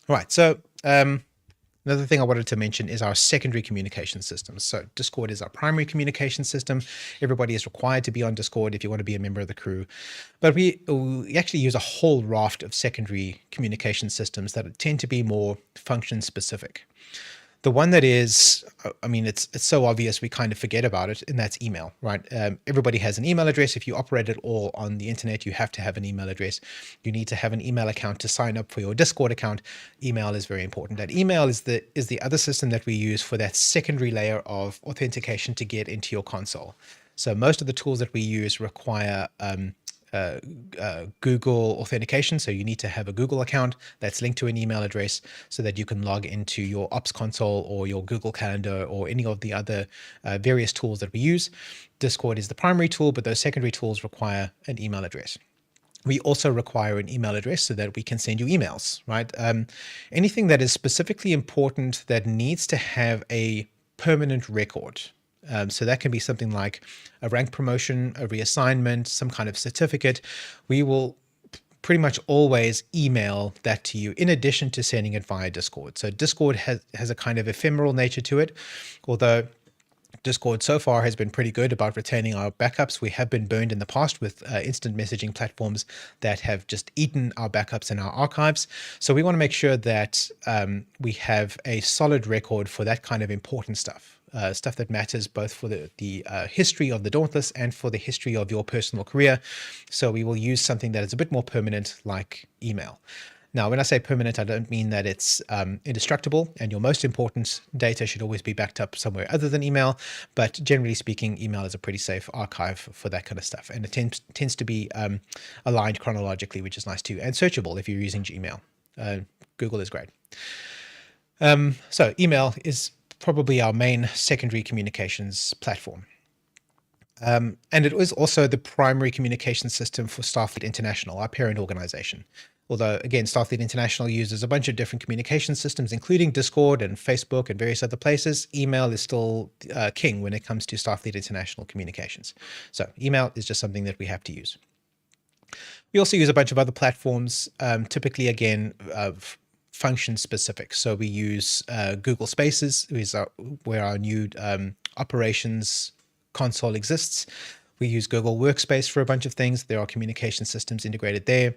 All right, so another thing I wanted to mention is our secondary communication systems. So Discord is our primary communication system. Everybody is required to be on Discord if you want to be a member of the crew. But we actually use a whole raft of secondary communication systems that tend to be more function specific. The one that is, I mean, it's so obvious we kind of forget about it, and that's email, right? Everybody has an email address. If you operate at all on the internet, you have to have an email address. You need to have an email account to sign up for your Discord account. Email is very important. That email is the other system that we use for that secondary layer of authentication to get into your console. So most of the tools that we use require Google authentication. So you need to have a Google account that's linked to an email address so that you can log into your Ops console or your Google Calendar or any of the other various tools that we use. Discord is the primary tool, but those secondary tools require an email address. We also require an email address so that we can send you emails, right? Anything that is specifically important that needs to have a permanent record. So that can be something like a rank promotion, a reassignment, some kind of certificate. We will pretty much always email that to you in addition to sending it via Discord. So Discord has a kind of ephemeral nature to it, although Discord so far has been pretty good about retaining our backups. We have been burned in the past with instant messaging platforms that have just eaten our backups and our archives. So we want to make sure that we have a solid record for that kind of important stuff. Stuff that matters both for the history of the Dauntless and for the history of your personal career. So we will use something that is a bit more permanent, like email. Now, when I say permanent, I don't mean that it's indestructible, and your most important data should always be backed up somewhere other than email. But generally speaking, email is a pretty safe archive for that kind of stuff. And it tends to be aligned chronologically, which is nice too, and searchable if you're using Gmail. Google is great. So email is probably our main secondary communications platform. And it was also the primary communication system for Starfleet International, our parent organization. Although, again, Starfleet International uses a bunch of different communication systems, including Discord and Facebook and various other places, email is still king when it comes to Starfleet International communications. So email is just something that we have to use. We also use a bunch of other platforms, typically, again, function specific. So we use Google Spaces, where our new operations console exists. We use Google Workspace for a bunch of things. There are communication systems integrated there.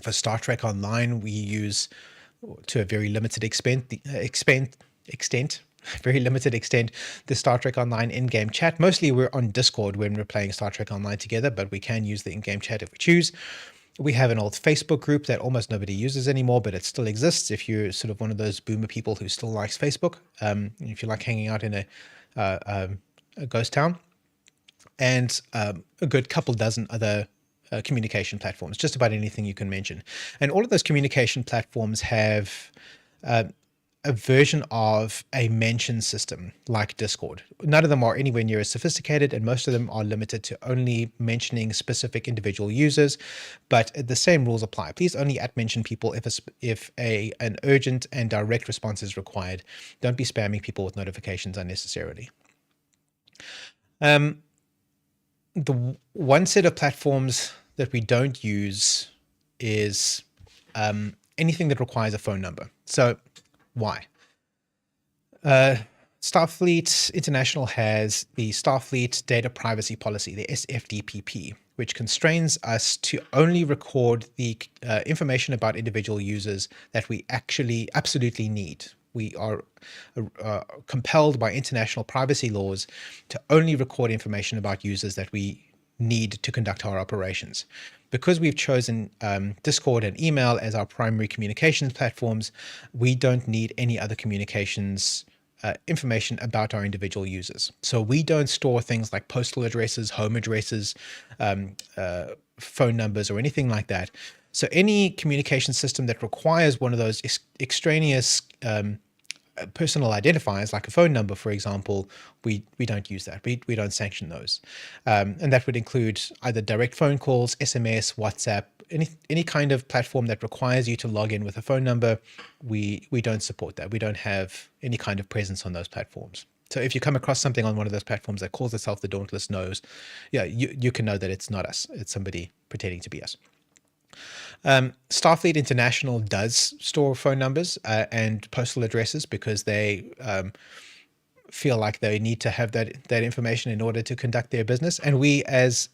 For Star Trek Online, we use, to a very limited extent, the Star Trek Online in-game chat. Mostly we're on Discord when we're playing Star Trek Online together, but we can use the in-game chat if we choose. We have an old Facebook group that almost nobody uses anymore, but it still exists if you're sort of one of those boomer people who still likes Facebook, if you like hanging out in a ghost town. And a good couple dozen other communication platforms, just about anything you can mention. And all of those communication platforms have a version of a mention system like Discord. None of them are anywhere near as sophisticated, and most of them are limited to only mentioning specific individual users, but the same rules apply. Please only @mention people if an urgent and direct response is required. Don't be spamming people with notifications unnecessarily. The one set of platforms that we don't use is anything that requires a phone number. So why? Starfleet International has the Starfleet Data Privacy Policy, the SFDPP, which constrains us to only record the information about individual users that we actually absolutely need. We are compelled by international privacy laws to only record information about users that we need to conduct our operations. Because we've chosen Discord and email as our primary communications platforms, we don't need any other communications information about our individual users. So we don't store things like postal addresses, home addresses, phone numbers, or anything like that. So any communication system that requires one of those extraneous personal identifiers, like a phone number, for example, we don't use that. We don't sanction those. And that would include either direct phone calls, SMS, WhatsApp, any kind of platform that requires you to log in with a phone number. We don't support that. We don't have any kind of presence on those platforms. So if you come across something on one of those platforms that calls itself the Dauntless knows, yeah, you can know that it's not us. It's somebody pretending to be us. Starfleet International does store phone numbers and postal addresses because they feel like they need to have that information in order to conduct their business. And we, as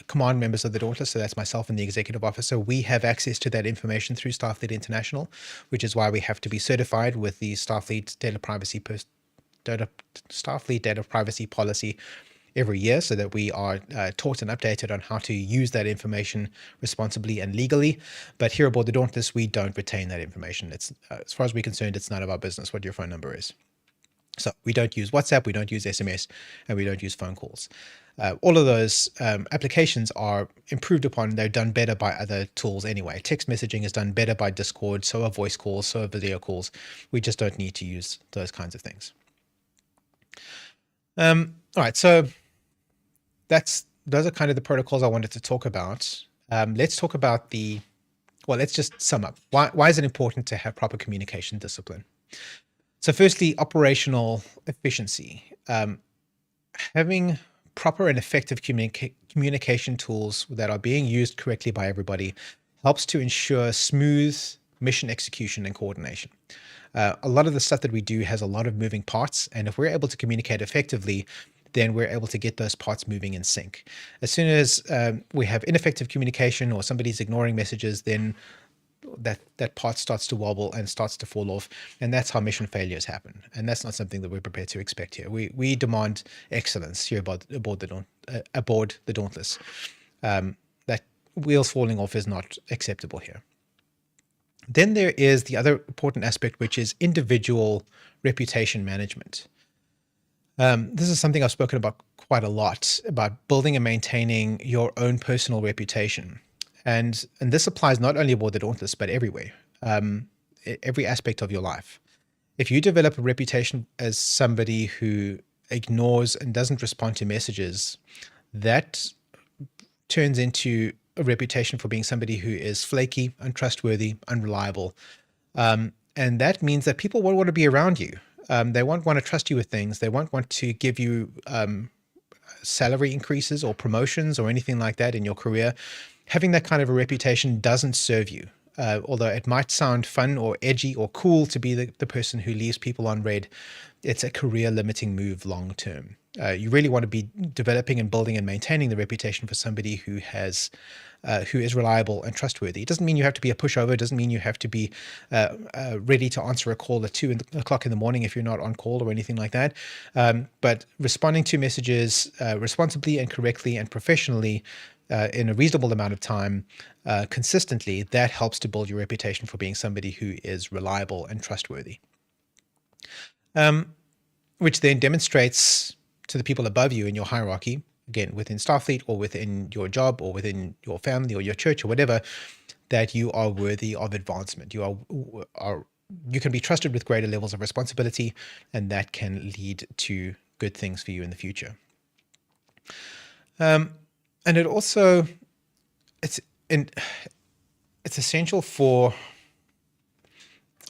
command members of the Dauntless, so that's myself and the executive officer, we have access to that information through Starfleet International, which is why we have to be certified with the Starfleet Data Privacy Policy every year, so that we are taught and updated on how to use that information responsibly and legally. But here aboard the Dauntless, we don't retain that information. It's as far as we're concerned, it's none of our business what your phone number is. So we don't use WhatsApp, we don't use SMS, and we don't use phone calls. All of those applications are improved upon. They're done better by other tools anyway. Text messaging is done better by Discord, so are voice calls, so are video calls. We just don't need to use those kinds of things. All right, so those are kind of the protocols I wanted to talk about. Let's talk about let's just sum up. Why is it important to have proper communication discipline? So firstly, operational efficiency. Having proper and effective communication tools that are being used correctly by everybody helps to ensure smooth mission execution and coordination. A lot of the stuff that we do has a lot of moving parts, and if we're able to communicate effectively, then we're able to get those parts moving in sync. As soon as we have ineffective communication or somebody's ignoring messages, then that part starts to wobble and starts to fall off, and that's how mission failures happen. And that's not something that we're prepared to expect here. We demand excellence here aboard the Dauntless. That wheels falling off is not acceptable here. Then there is the other important aspect, which is individual reputation management. This is something I've spoken about quite a lot, about building and maintaining your own personal reputation. And this applies not only aboard the Dauntless, but everywhere, every aspect of your life. If you develop a reputation as somebody who ignores and doesn't respond to messages, that turns into a reputation for being somebody who is flaky, untrustworthy, unreliable. And that means that people won't want to be around you. They won't want to trust you with things. They won't want to give you salary increases or promotions or anything like that in your career. Having that kind of a reputation doesn't serve you. Although it might sound fun or edgy or cool to be the person who leaves people on red, it's a career limiting move long term. You really want to be developing and building and maintaining the reputation for somebody who is reliable and trustworthy. It doesn't mean you have to be a pushover. It doesn't mean you have to be ready to answer a call at 2 o'clock in the morning if you're not on call or anything like that. But responding to messages responsibly and correctly and professionally in a reasonable amount of time, consistently, that helps to build your reputation for being somebody who is reliable and trustworthy. Which then demonstrates to the people above you in your hierarchy, again, within Starfleet or within your job or within your family or your church or whatever, that you are worthy of advancement. You can be trusted with greater levels of responsibility, and that can lead to good things for you in the future. And it also, it's essential for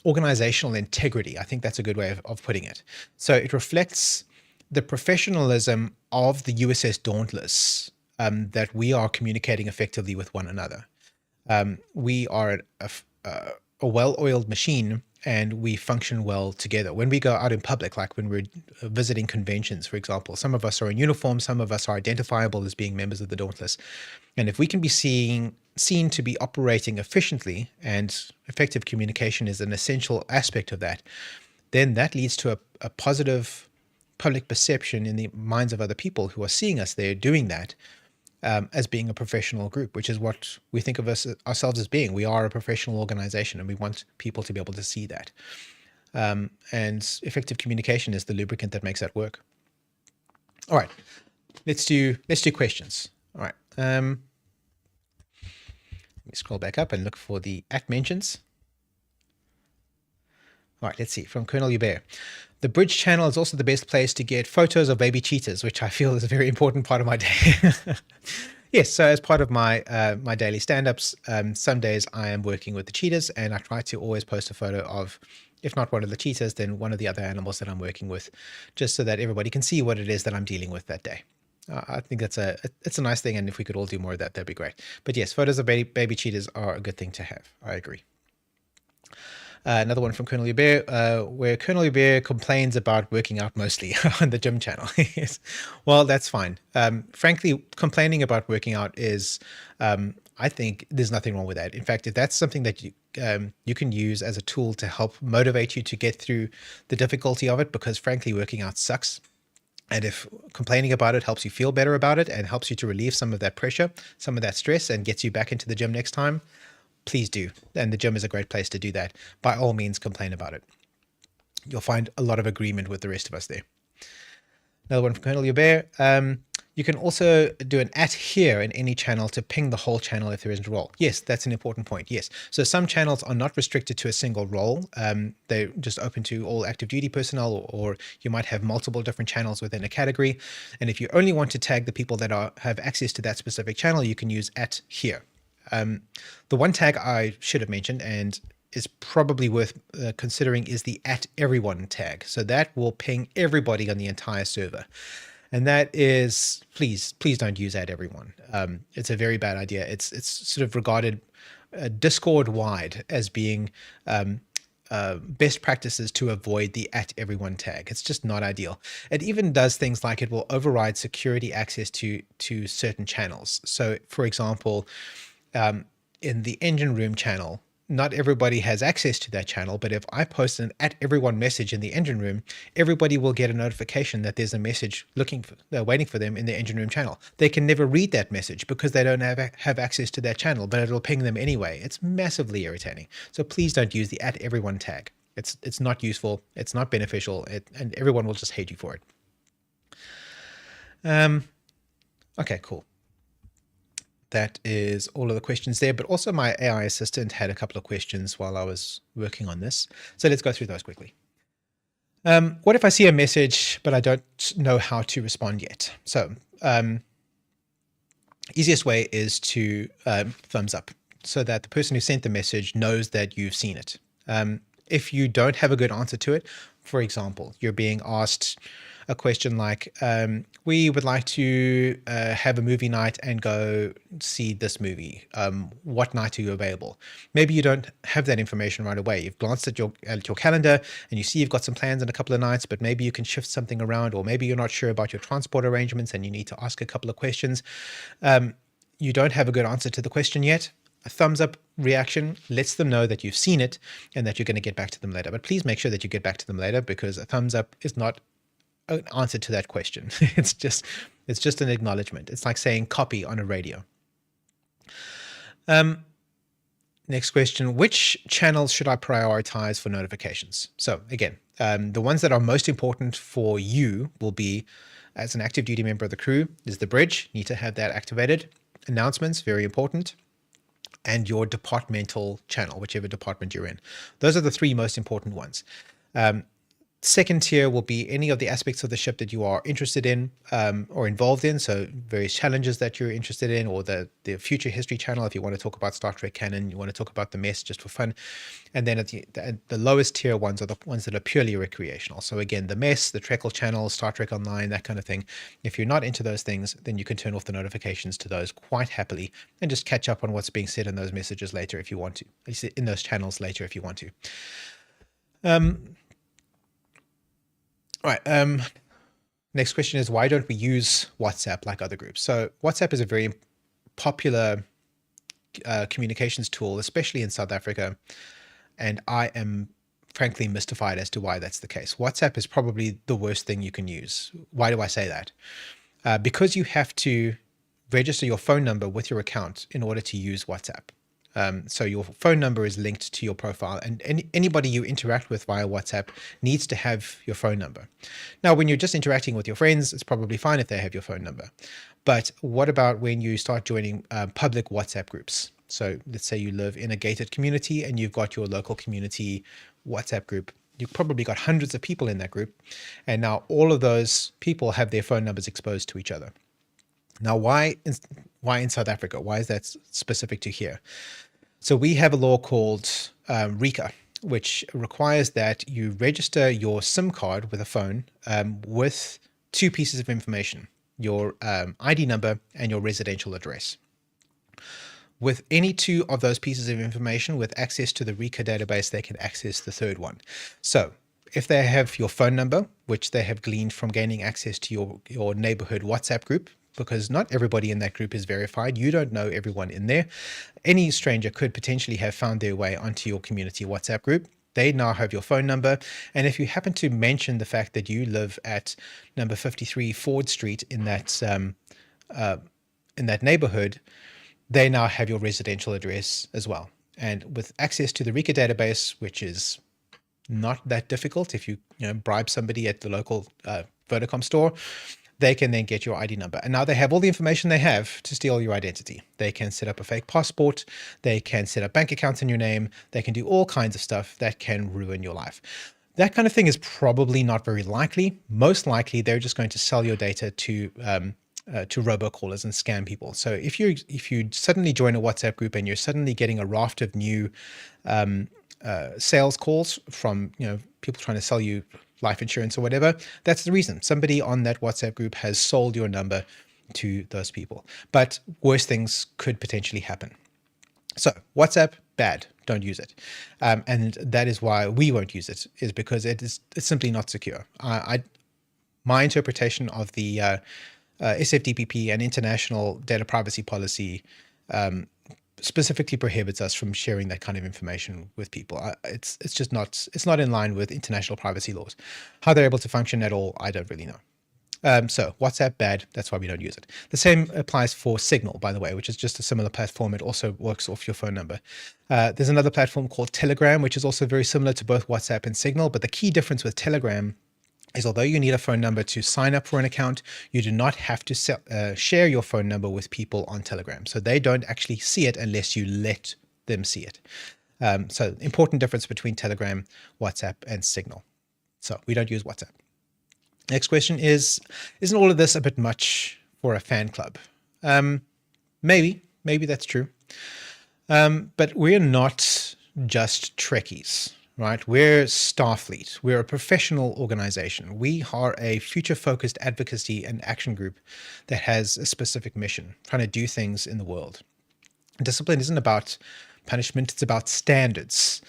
organizational integrity. I think that's a good way of putting it. So it reflects the professionalism of the USS Dauntless, that we are communicating effectively with one another. We are a well-oiled machine and we function well together. When we go out in public, like when we're visiting conventions, for example, some of us are in uniform, some of us are identifiable as being members of the Dauntless. And if we can be seen to be operating efficiently, and effective communication is an essential aspect of that, then that leads to a positive public perception in the minds of other people who are seeing us there doing that, as being a professional group, which is what we think of ourselves as being. We are a professional organization, and we want people to be able to see that. And effective communication is the lubricant that makes that work. All right, let's do questions. All right, let me scroll back up and look for the @mentions. All right, let's see. From Colonel Hubert. The bridge channel is also the best place to get photos of baby cheetahs, which I feel is a very important part of my day. Yes, so as part of my my daily stand-ups, some days I am working with the cheetahs, and I try to always post a photo of, if not one of the cheetahs, then one of the other animals that I'm working with, just so that everybody can see what it is that I'm dealing with that day. I think it's a nice thing, and if we could all do more of that, that'd be great. But yes, photos of baby cheetahs are a good thing to have. I agree. Another one from Colonel Hubert, where Colonel Hubert complains about working out mostly on the gym channel. Yes. Well, that's fine. Frankly, complaining about working out is, I think there's nothing wrong with that. In fact, if that's something that you can use as a tool to help motivate you to get through the difficulty of it, because frankly, working out sucks. And if complaining about it helps you feel better about it and helps you to relieve some of that pressure, some of that stress, and gets you back into the gym next time, please do. And the gym is a great place to do that. By all means, complain about it. You'll find a lot of agreement with the rest of us there. Another one from Colonel Hubert. You can also do an @here in any channel to ping the whole channel if there isn't a role. Yes, that's an important point. Yes. So some channels are not restricted to a single role. They're just open to all active duty personnel, or you might have multiple different channels within a category. And if you only want to tag the people that have access to that specific channel, you can use @here. The one tag I should have mentioned, and is probably worth considering, is the @everyone tag. So that will ping everybody on the entire server. And that is, please don't use @everyone. It's a very bad idea. It's sort of regarded Discord wide as being best practices to avoid the @everyone tag. It's just not ideal. It even does things like it will override security access to certain channels. So for example, in the engine room channel, not everybody has access to that channel, but if I post an @everyone message in the engine room, everybody will get a notification that there's a message waiting for them in the engine room channel. They can never read that message because they don't have access to that channel, but it'll ping them anyway. It's massively irritating. So please don't use the @everyone tag. It's not useful. It's not beneficial, and everyone will just hate you for it. Okay, cool. That is all of the questions there, but also my AI assistant had a couple of questions while I was working on this. So let's go through those quickly. What if I see a message, but I don't know how to respond yet? So easiest way is to thumbs up, so that the person who sent the message knows that you've seen it. If you don't have a good answer to it, for example, you're being asked a question like, we would like to have a movie night and go see this movie. What night are you available? Maybe you don't have that information right away. You've glanced at your calendar and you see you've got some plans in a couple of nights, but maybe you can shift something around, or maybe you're not sure about your transport arrangements and you need to ask a couple of questions. You don't have a good answer to the question yet. A thumbs up reaction lets them know that you've seen it and that you're going to get back to them later. But please make sure that you get back to them later, because a thumbs up is not an answer to that question. It's just an acknowledgement. It's like saying copy on a radio. Next question, which channels should I prioritize for notifications? So again, the ones that are most important for you will be, as an active duty member of the crew, is the bridge. Need to have that activated. Announcements, very important. And your departmental channel, whichever department you're in. Those are the three most important ones. Second tier will be any of the aspects of the ship that you are interested in or involved in. So various challenges that you're interested in, or the future history channel if you want to talk about Star Trek canon, you want to talk about the mess just for fun. And then at the lowest tier ones are the ones that are purely recreational. So again, the mess, the Trekkle channel, Star Trek Online, that kind of thing. If you're not into those things, then you can turn off the notifications to those quite happily and just catch up on what's being said in those messages later if you want to, at least in those channels later if you want to. All right. Next question is, why don't we use WhatsApp like other groups? So WhatsApp is a very popular communications tool, especially in South Africa. And I am frankly mystified as to why that's the case. WhatsApp is probably the worst thing you can use. Why do I say that? Because you have to register your phone number with your account in order to use WhatsApp. So your phone number is linked to your profile, and anybody you interact with via WhatsApp needs to have your phone number. Now, when you're just interacting with your friends, it's probably fine if they have your phone number. But what about when you start joining public WhatsApp groups? So let's say you live in a gated community and you've got your local community WhatsApp group. You've probably got hundreds of people in that group. And now all of those people have their phone numbers exposed to each other. Now, why in South Africa? Why is that specific to here? So we have a law called RICA, which requires that you register your SIM card with a phone with two pieces of information, your ID number and your residential address. With any two of those pieces of information with access to the RICA database, they can access the third one. So if they have your phone number, which they have gleaned from gaining access to your neighborhood WhatsApp group, because not everybody in that group is verified. You don't know everyone in there. Any stranger could potentially have found their way onto your community WhatsApp group. They now have your phone number. And if you happen to mention the fact that you live at number 53 Ford Street in that neighborhood, they now have your residential address as well. And with access to the RICA database, which is not that difficult, if you bribe somebody at the local Vodacom store, they can then get your ID number. And now they have all the information they have to steal your identity. They can set up a fake passport. They can set up bank accounts in your name. They can do all kinds of stuff that can ruin your life. That kind of thing is probably not very likely. Most likely, they're just going to sell your data to robocallers and scam people. So if you suddenly join a WhatsApp group and you're suddenly getting a raft of new sales calls from people trying to sell you life insurance or whatever, that's the reason. Somebody on that WhatsApp group has sold your number to those people. But worse things could potentially happen. So WhatsApp, bad. Don't use it. And that is why we won't use it, is because it's simply not secure. My interpretation of the SFDPP and international data privacy policy specifically prohibits us from sharing that kind of information with people. It's just not, it's not in line with international privacy laws. How they're able to function at all, I don't really know. So WhatsApp, bad. That's why we don't use it. The same applies for Signal, by the way, which is just a similar platform. It also works off your phone number. There's another platform called Telegram, which is also very similar to both WhatsApp and Signal. But the key difference with Telegram is, although you need a phone number to sign up for an account, you do not have to share your phone number with people on Telegram. So they don't actually see it unless you let them see it. So important difference between Telegram, WhatsApp, and Signal. So we don't use WhatsApp. Next question is, isn't all of this a bit much for a fan club? Maybe that's true. But we're not just Trekkies. Right? We're Starfleet. We're a professional organization. We are a future-focused advocacy and action group that has a specific mission, trying to do things in the world. Discipline isn't about punishment, it's about standards.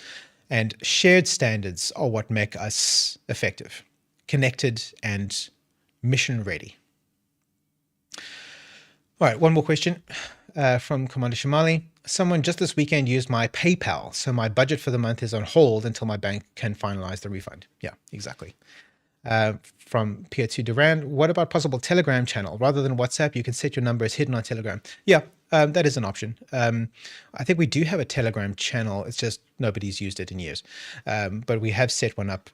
And shared standards are what make us effective, connected, and mission-ready. All right, one more question from Commander Shamali. Someone just this weekend used my PayPal, so my budget for the month is on hold until my bank can finalize the refund. Yeah, exactly. From Pierre2 Duran, what about possible Telegram channel? Rather than WhatsApp, you can set your number as hidden on Telegram. Yeah, that is an option. I think we do have a Telegram channel. It's just nobody's used it in years. But we have set one up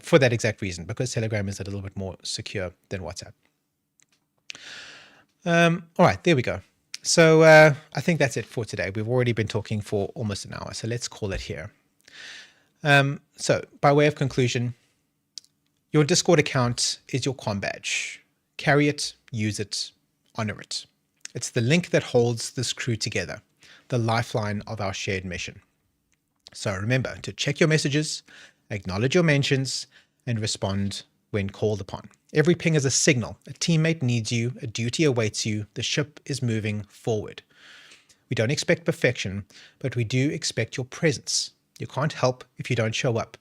for that exact reason, because Telegram is a little bit more secure than WhatsApp. All right, there we go. So I think that's it for today. We've already been talking for almost an hour, so let's call it here. So by way of conclusion, Your Discord account is your comm badge. Carry it, use it, honor it. It's the link that holds this crew together, the lifeline of our shared mission. So remember to check your messages, acknowledge your mentions, and respond when called upon. Every ping is a signal. A teammate needs you, a duty awaits you, the ship is moving forward. We don't expect perfection, but we do expect your presence. You can't help if you don't show up.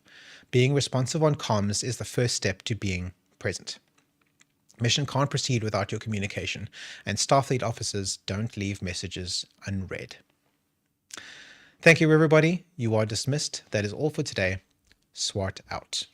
Being responsive on comms is the first step to being present. Mission can't proceed without your communication, and Starfleet officers don't leave messages unread. Thank you, everybody. You are dismissed. That is all for today. Swart out.